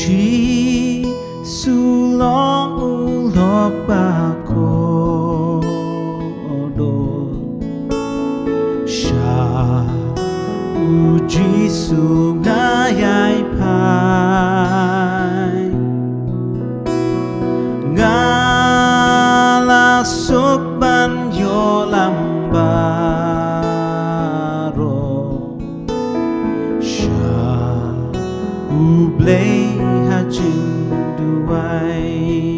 Chỉ su long u lok ba ko do sha u ji su nga yai pai nga la suk ban yo lam ba Blay ha chừng duai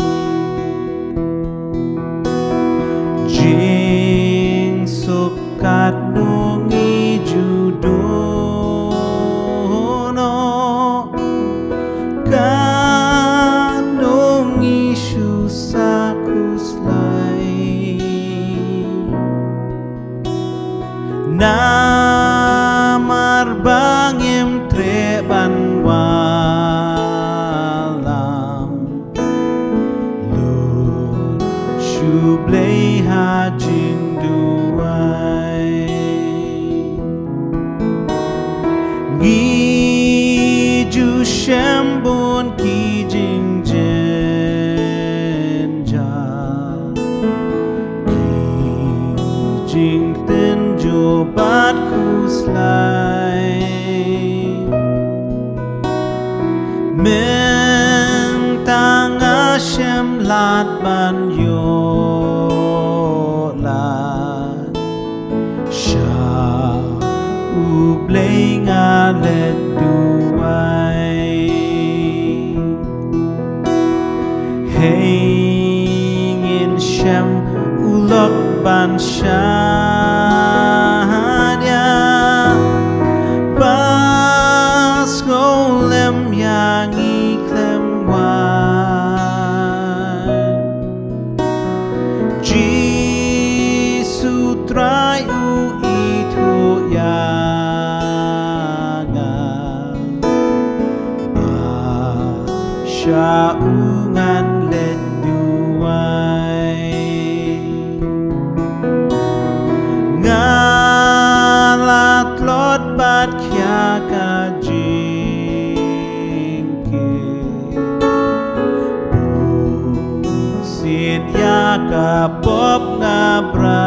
Jing sokat no ngi judo no Ka no ngi shu sakus lai Na marbangim treban Blay ha jing duai Ngi ju shambon ki jing jen ja Ki jing ten jo bat kus lai Men tang a shem lat ban yo Blay nga let duai Hang in sham ulok ban shadya Bas golem yang iklem wan Jisu trai u itu ya Syaungan let duai Ngalat lot bat kya ka jingke Busit ya ka pop ngabra